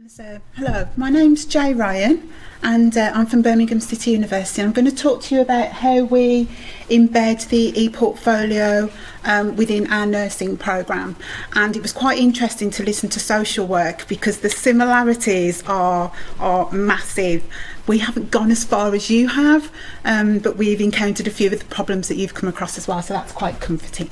So, hello, my name's Jaye and I'm from Birmingham City University. I'm going to talk to you about how we embed the ePortfolio within our nursing programme. And it was quite interesting to listen to social work because the similarities are massive. We haven't gone as far as you have, but we've encountered a few of the problems that you've come across as well, so that's quite comforting.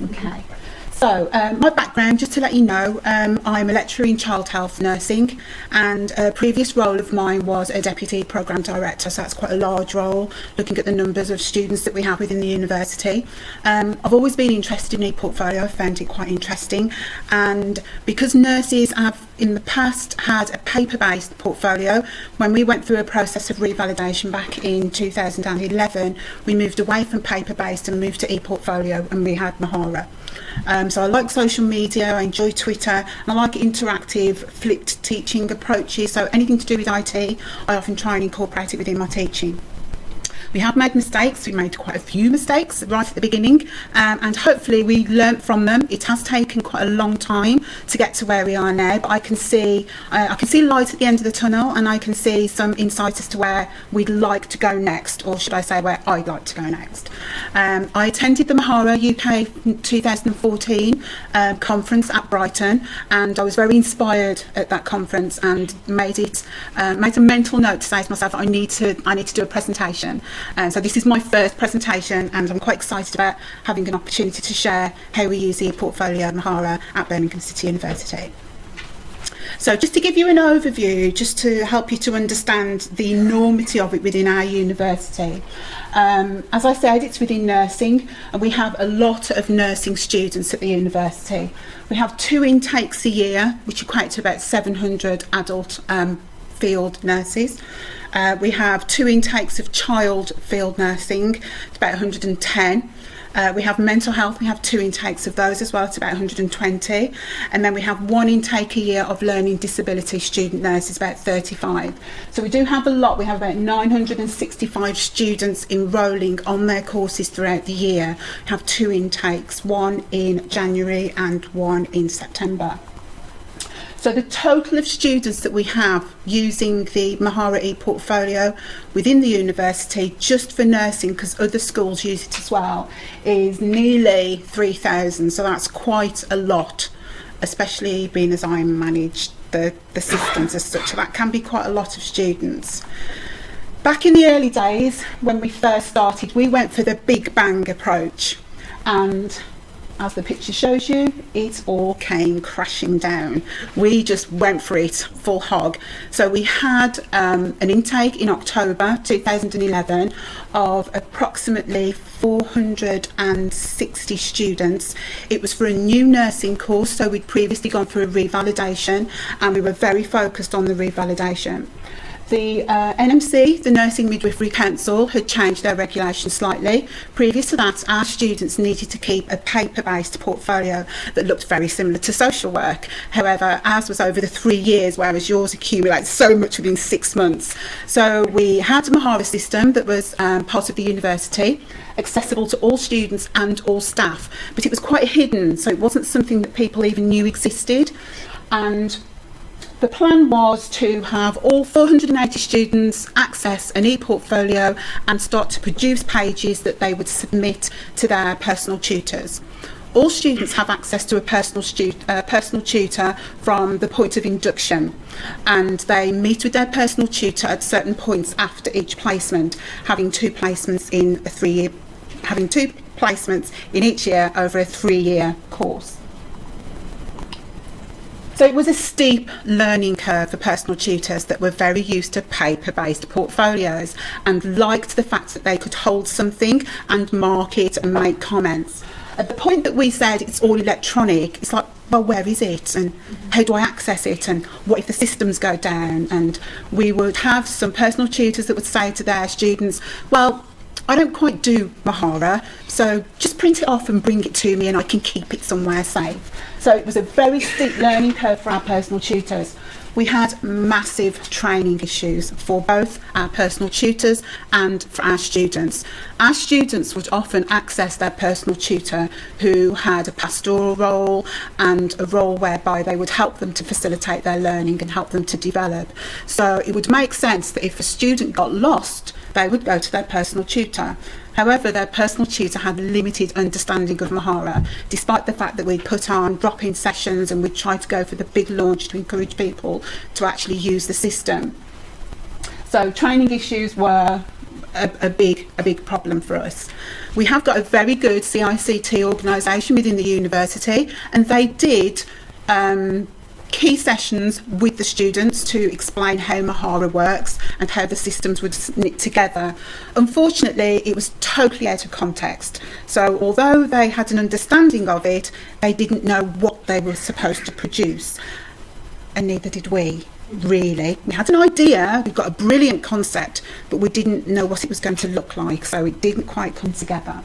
Okay. So, my background, just to let you know, I'm a lecturer in child health nursing, and a previous role of mine was a deputy programme director, so that's quite a large role, looking at the numbers of students that we have within the university. I've always been interested in ePortfolio. I found it quite interesting, and because nurses have in the past had a paper-based portfolio, when we went through a process of revalidation back in 2011, we moved away from paper-based and moved to ePortfolio, and we had Mahara. So I like social media, I enjoy Twitter, and I like interactive, flipped teaching approaches. So anything to do with IT, I often try and incorporate it within my teaching. We have made mistakes. We made quite a few mistakes right at the beginning, and hopefully we learnt from them. It has taken quite a long time to get to where we are now, but I can see light at the end of the tunnel, and I can see some insight as to where we'd like to go next, or should I say where I'd like to go next. I attended the Mahara UK 2014 conference at Brighton, and I was very inspired at that conference and made a mental note to say to myself, I need to do a presentation. So this is my first presentation, and I'm quite excited about having an opportunity to share how we use the ePortfolio Mahara at Birmingham City University. So just to give you an overview, just to help you to understand the enormity of it within our university. As I said, it's within nursing, and we have a lot of nursing students at the university. We have 2 intakes a year, which equate to about 700 adult field nurses. We have 2 intakes of child field nursing, it's about 110. We have mental health, we have 2 intakes of those as well, it's about 120. And then we have 1 intake a year of learning disability student nurses, about 35. So we do have a lot. We have about 965 students enrolling on their courses throughout the year. We have 2 intakes, 1 in January and 1 in September. So the total of students that we have using the Mahara ePortfolio within the university, just for nursing, because other schools use it as well, is nearly 3,000. So that's quite a lot, especially being as I manage the systems as such. That can be quite a lot of students. Back in the early days, when we first started, we went for the big bang approach, and as the picture shows you, it all came crashing down. We just went for it full hog. So we had an intake in October 2011 of approximately 460 students. It was for a new nursing course, so we'd previously gone through a revalidation, and we were very focused on the revalidation. The NMC, the Nursing Midwifery Council, had changed their regulations slightly. Previous to that, our students needed to keep a paper-based portfolio that looked very similar to social work. However, ours was over the 3 years, whereas yours accumulates so much within 6 months. So we had a Mahara system that was part of the university, accessible to all students and all staff, but it was quite hidden, so it wasn't something that people even knew existed. And the plan was to have all 480 students access an ePortfolio and start to produce pages that they would submit to their personal tutors. All students have access to a personal tutor from the point of induction, and they meet with their personal tutor at certain points after each placement, having 2 placements in a 3-year, having 2 placements in each year over a 3-year course. So it was a steep learning curve for personal tutors that were very used to paper-based portfolios and liked the fact that they could hold something and mark it and make comments. At the point that we said it's all electronic, it's like, well, where is it, and how do I access it, and what if the systems go down? And we would have some personal tutors that would say to their students, well, I don't quite do Mahara, so just print it off and bring it to me and I can keep it somewhere safe. So it was a very steep learning curve for our personal tutors. we had massive training issues for both our personal tutors and for our students. Our students would often access their personal tutor who had a pastoral role and a role whereby they would help them to facilitate their learning and help them to develop. So it would make sense that if a student got lost, they would go to their personal tutor. However, their personal tutor had limited understanding of Mahara, despite the fact that we'd put on drop-in sessions and we'd try to go for the big launch to encourage people to actually use the system. So training issues were a big problem for us. We have got a very good CICT organisation within the university, and they did key sessions with the students to explain how Mahara works and how the systems would knit together. Unfortunately, it was totally out of context. So although they had an understanding of it, they didn't know what they were supposed to produce. And neither did we, really. We had an idea, we've got a brilliant concept, but we didn't know what it was going to look like, so it didn't quite come together.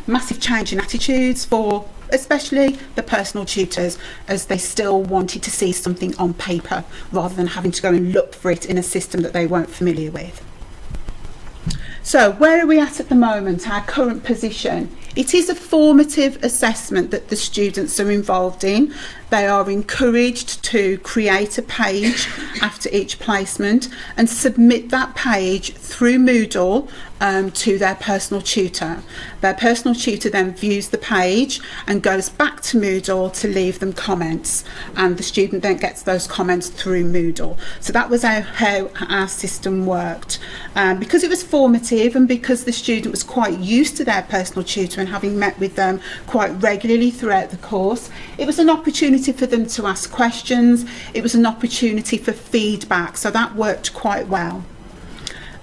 Massive change in attitudes for especially the personal tutors, as they still wanted to see something on paper rather than having to go and look for it in a system that they weren't familiar with. So where are we at the moment, our current position? It is a formative assessment that the students are involved in. They are encouraged to create a page after each placement and submit that page through Moodle to their personal tutor. Their personal tutor then views the page and goes back to Moodle to leave them comments, and the student then gets those comments through Moodle. So that was how our system worked. Because it was formative and because the student was quite used to their personal tutor and having met with them quite regularly throughout the course, it was an opportunity for them to ask questions. It was an opportunity for feedback, so that worked quite well.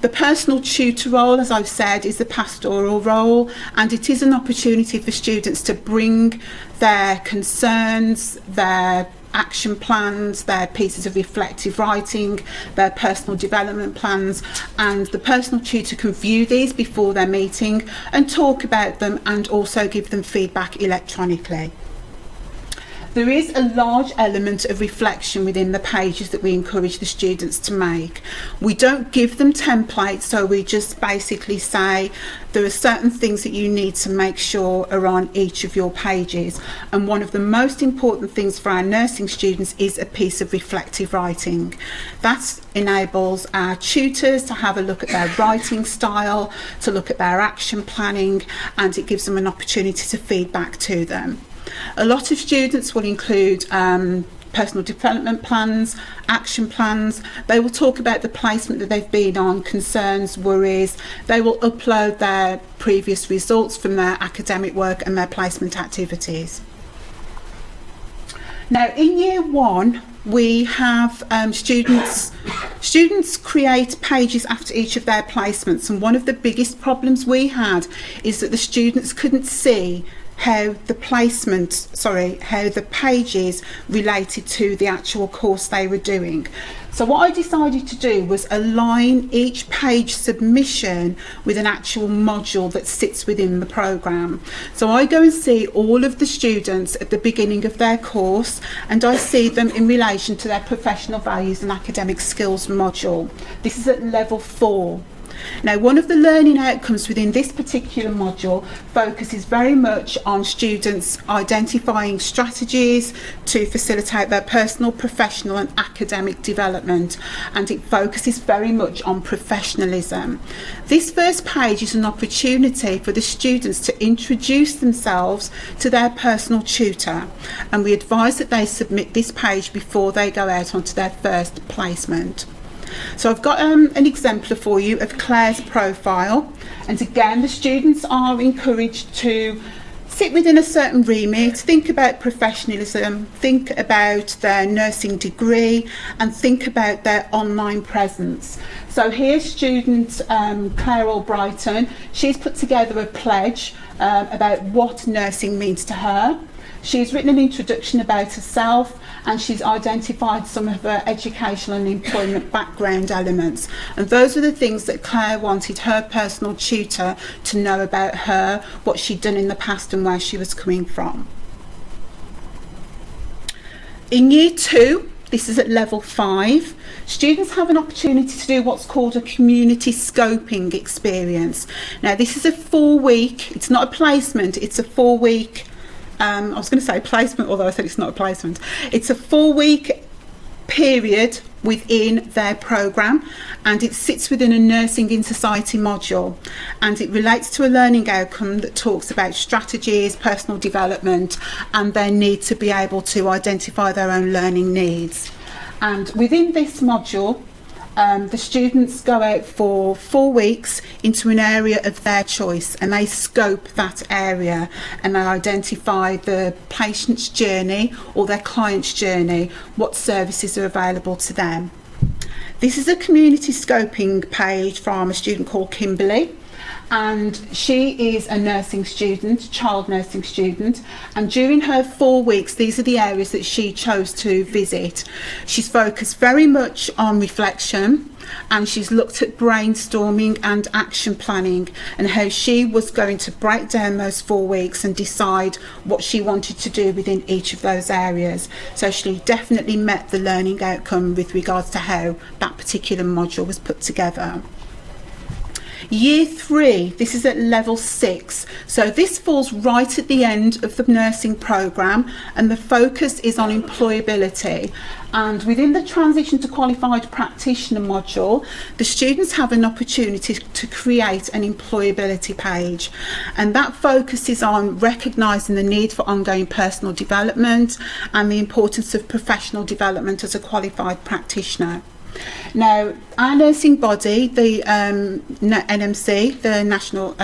The personal tutor role, as I've said, is a pastoral role, and it is an opportunity for students to bring their concerns, their action plans, their pieces of reflective writing, their personal development plans, and the personal tutor can view these before their meeting and talk about them and also give them feedback electronically. There is a large element of reflection within the pages that we encourage the students to make. We don't give them templates, so we just basically say there are certain things that you need to make sure are on each of your pages. And one of the most important things for our nursing students is a piece of reflective writing. That enables our tutors to have a look at their writing style, to look at their action planning, and it gives them an opportunity to feedback to them. A lot of students will include personal development plans, action plans. They will talk about the placement that they've been on, concerns, worries. They will upload their previous results from their academic work and their placement activities. Now, in year one, we have students create pages after each of their placements, and one of the biggest problems we had is that the students couldn't see how the pages related to the actual course they were doing. So what I decided to do was align each page submission with an actual module that sits within the programme. So I go and see all of the students at the beginning of their course, and I see them in relation to their professional values and academic skills module. This is at level 4. Now, one of the learning outcomes within this particular module focuses very much on students identifying strategies to facilitate their personal, professional and academic development, and it focuses very much on professionalism. This first page is an opportunity for the students to introduce themselves to their personal tutor, and we advise that they submit this page before they go out onto their first placement. So I've got an exemplar for you of Claire's profile, and again the students are encouraged to sit within a certain remit, think about professionalism, think about their nursing degree and think about their online presence. So here's student Claire Albrighton. She's put together a pledge about what nursing means to her. She's written an introduction about herself, and she's identified some of her educational and employment background elements. And those are the things that Claire wanted her personal tutor to know about her, what she'd done in the past and where she was coming from. In year 2, This is at level 5. Students have an opportunity to do what's called a community scoping experience. Now, this is a 4-week, it's not a placement, it's a 4-week, I was going to say placement, although I said it's not a placement. It's a 4-week period within their programme, and it sits within a Nursing in Society module, and it relates to a learning outcome that talks about strategies, personal development, and their need to be able to identify their own learning needs. And within this module, the students go out for 4 weeks into an area of their choice, and they scope that area and they identify the patient's journey or their client's journey, what services are available to them. This is a community scoping page from a student called Kimberly, and she is a nursing student, child nursing student, and during her 4 weeks, these are the areas that she chose to visit. She's focused very much on reflection, and she's looked at brainstorming and action planning and how she was going to break down those 4 weeks and decide what she wanted to do within each of those areas. So she definitely met the learning outcome with regards to how that particular module was put together. Year 3, this is at level 6. So this falls right at the end of the nursing programme, and the focus is on employability. And within the transition to qualified practitioner module, the students have an opportunity to create an employability page. And that focuses on recognising the need for ongoing personal development and the importance of professional development as a qualified practitioner. Now, our nursing body, the NMC, the National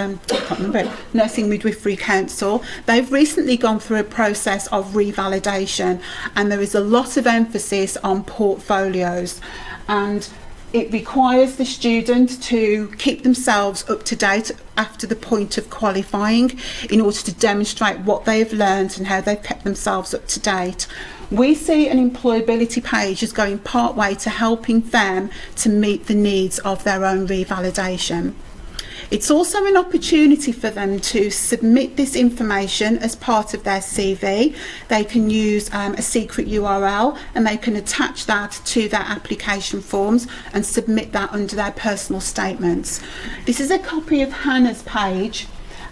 Nursing Midwifery Council, they've recently gone through a process of revalidation, and there is a lot of emphasis on portfolios, and it requires the student to keep themselves up to date after the point of qualifying in order to demonstrate what they've learned and how they've kept themselves up to date. We see an employability page as going part way to helping them to meet the needs of their own revalidation. It's also an opportunity for them to submit this information as part of their CV. They can use a secret URL, and they can attach that to their application forms and submit that under their personal statements. This is a copy of Hannah's page,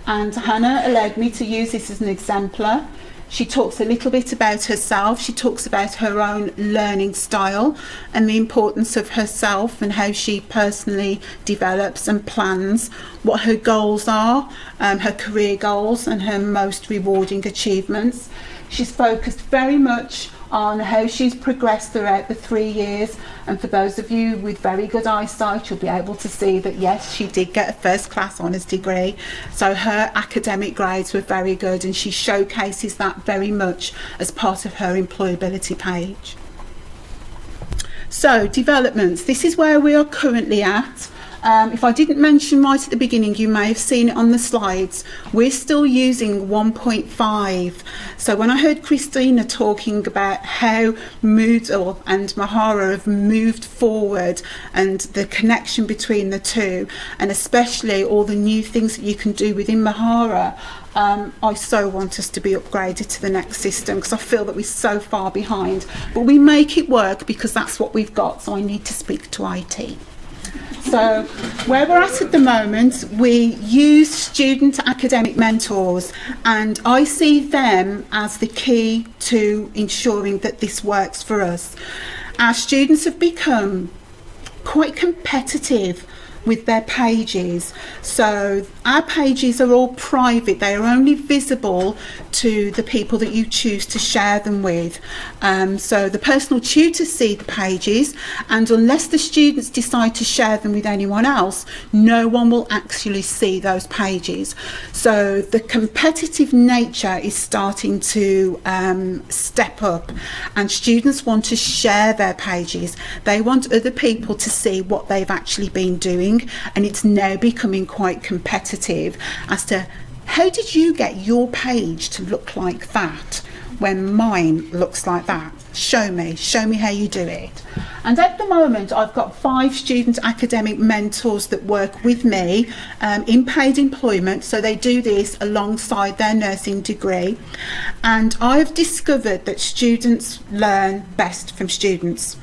and Hannah allowed me to use this as an exemplar. She talks a little bit about herself. She talks about her own learning style and the importance of herself and how she personally develops and plans, what her goals are, her career goals and her most rewarding achievements. She's focused very much on how she's progressed throughout the 3 years, and for those of you with very good eyesight, you'll be able to see that yes, she did get a first class honours degree, so her academic grades were very good, and she showcases that very much as part of her employability page. So developments, this is where we are currently at. If I didn't mention right at the beginning, you may have seen it on the slides, we're still using 1.5. So when I heard Christina talking about how Moodle and Mahara have moved forward and the connection between the two, and especially all the new things that you can do within Mahara, I so want us to be upgraded to the next system because I feel that we're so far behind. But we make it work because that's what we've got, so I need to speak to IT. So where we're at the moment, we use student academic mentors, and I see them as the key to ensuring that this works for us. Our students have become quite competitive with their pages. So our pages are all private. They are only visible to the people that you choose to share them with. So the personal tutors see the pages, and unless the students decide to share them with anyone else, no one will actually see those pages. So the competitive nature is starting to step up, and students want to share their pages. They want other people to see what they've actually been doing, and it's now becoming quite competitive as to how did you get your page to look like that? when mine looks like that? Show me how you do it. And at the moment, I've got 5 student academic mentors that work with me in paid employment. So they do this alongside their nursing degree. And I've discovered that students learn best from students.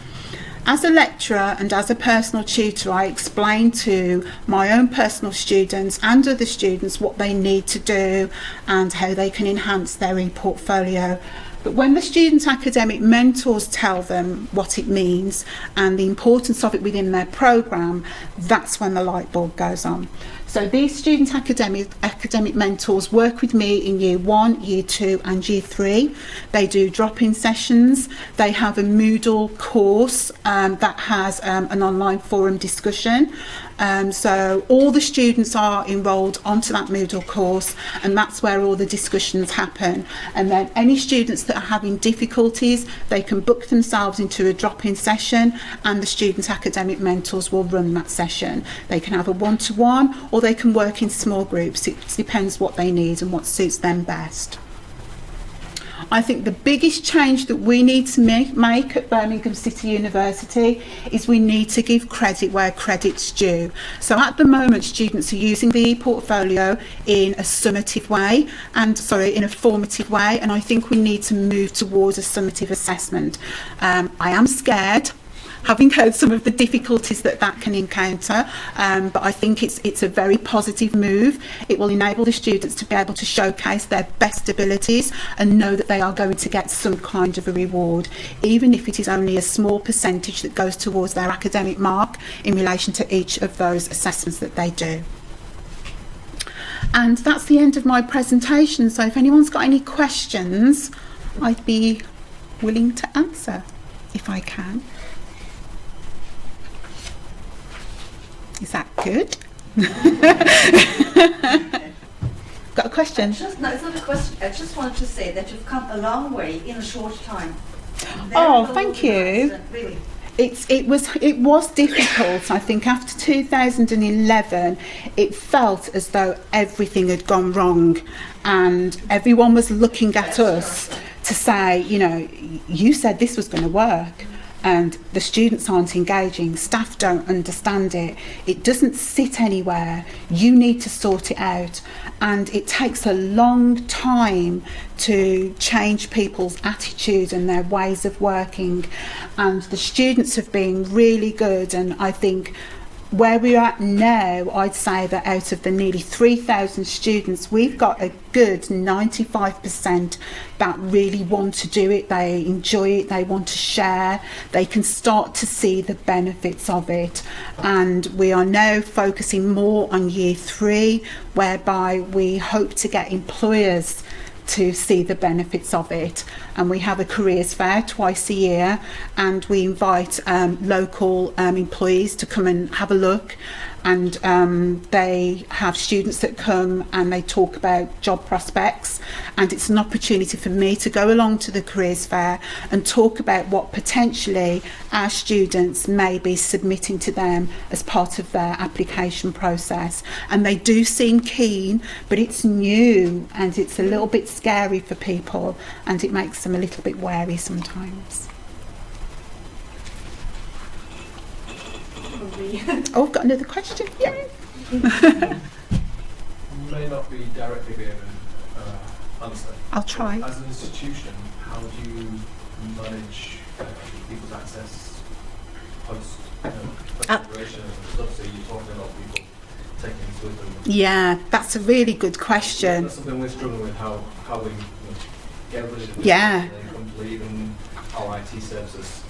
As a lecturer and as a personal tutor, I explain to my own personal students and other students what they need to do and how they can enhance their ePortfolio. But when the student academic mentors tell them what it means and the importance of it within their programme, that's when the light bulb goes on. So these student academic mentors work with me in year 1, year 2 and year 3. They do drop-in sessions. They have a Moodle course that has an online forum discussion. So all the students are enrolled onto that Moodle course, and that's where all the discussions happen. And then any students that are having difficulties, they can book themselves into a drop-in session, and the student academic mentors will run that session. They can have a one-to-one, or they can work in small groups. It depends what they need and what suits them best. I think the biggest change that we need to make at Birmingham City University is we need to give credit where credit's due. So at the moment, students are using the ePortfolio in a summative way, in a formative way, and I think we need to move towards a summative assessment. I am scared, having heard some of the difficulties that can encounter, but I think it's a very positive move. It will enable the students to be able to showcase their best abilities and know that they are going to get some kind of a reward, even if it is only a small percentage that goes towards their academic mark in relation to each of those assessments that they do. And that's the end of my presentation, so if anyone's got any questions, I'd be willing to answer if I can. Is that good? Got a question? No, it's not a question. I just wanted to say that you've come a long way in a short time. Thank you. Really. It was difficult. I think after 2011, it felt as though everything had gone wrong, and everyone was looking at us to say, you said this was going to work. And the students aren't engaging, staff don't understand it, it doesn't sit anywhere, you need to sort it out. And it takes a long time to change people's attitudes and their ways of working. And the students have been really good, and I think where we're at now, I'd say that out of the nearly 3,000 students, we've got a good 95% that really want to do it, they enjoy it, they want to share, they can start to see the benefits of it. And we are now focusing more on year 3, whereby we hope to get employers to see the benefits of it. And we have a careers fair twice a year, and we invite local employees to come and have a look. And they have students that come and they talk about job prospects, and it's an opportunity for me to go along to the careers fair and talk about what potentially our students may be submitting to them as part of their application process. And they do seem keen, but it's new and it's a little bit scary for people, and it makes them a little bit wary sometimes. Oh, I've got another question. Yay! You may not be directly be able to answer. I'll try. As an institution, how do you manage people's access post graduation? Because obviously you're talking to a lot of people taking this with them. Yeah, that's a really good question. That's something we're struggling with, how we get rid of it. Yeah. And they come to leave, and our IT services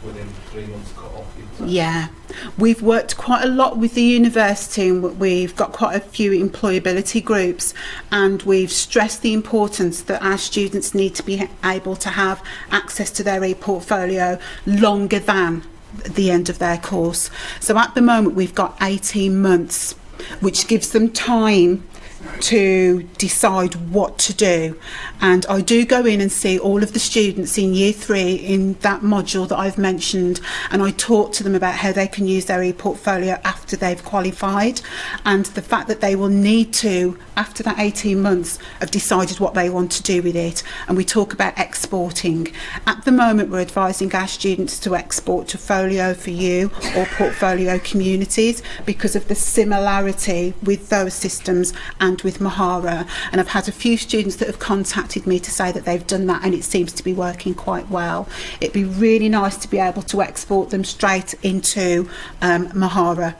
within 3 months cut off people's Yeah, we've worked quite a lot with the university, and we've got quite a few employability groups, and we've stressed the importance that our students need to be able to have access to their ePortfolio longer than the end of their course. So at the moment we've got 18 months, which gives them time to decide what to do. And I do go in and see all of the students in year 3 in that module that I've mentioned, and I talk to them about how they can use their ePortfolio after they've qualified, and the fact that they will need to, after that 18 months, have decided what they want to do with it. And we talk about exporting. At the moment, we're advising our students to export to Folio for You or Portfolio Communities because of the similarity with those systems and with Mahara. And I've had a few students that have contacted me to say that they've done that and it seems to be working quite well. It'd be really nice to be able to export them straight into Mahara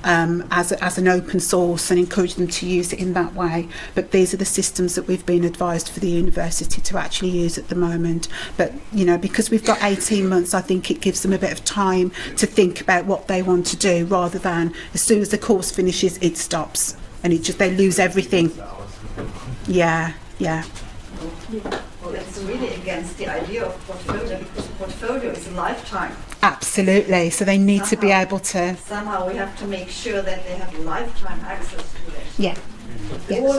as an open source and encourage them to use it in that way. But these are the systems that we've been advised for the university to actually use at the moment. But, you know, because we've got 18 months, I think it gives them a bit of time to think about what they want to do, rather than as soon as the course finishes, it stops and they lose everything. Yeah. Well, it's really against the idea of portfolio, because portfolio is a lifetime. Absolutely. So they need to be able to. Somehow we have to make sure that they have lifetime access to it. Yeah. All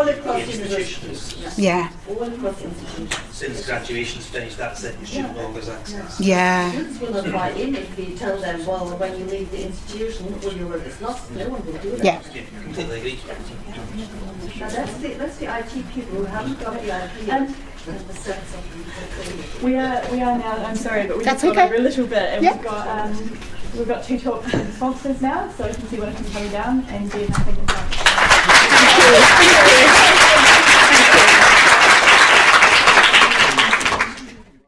across institutions. Yeah. All across institutions. Since graduation's finished, that's it. Student holders access. Yeah. Students will not buy in if we tell them, well, when you leave the institution, will you work as lost? No one will do that. Yeah. Completely agree. Now that's the IT people who haven't got the idea and the sense of We are now. I'm sorry, but we That's just gone okay. over a little bit, and Yeah. we've got 2 talks with sponsors now, so you can see one of them coming down, and then I think it's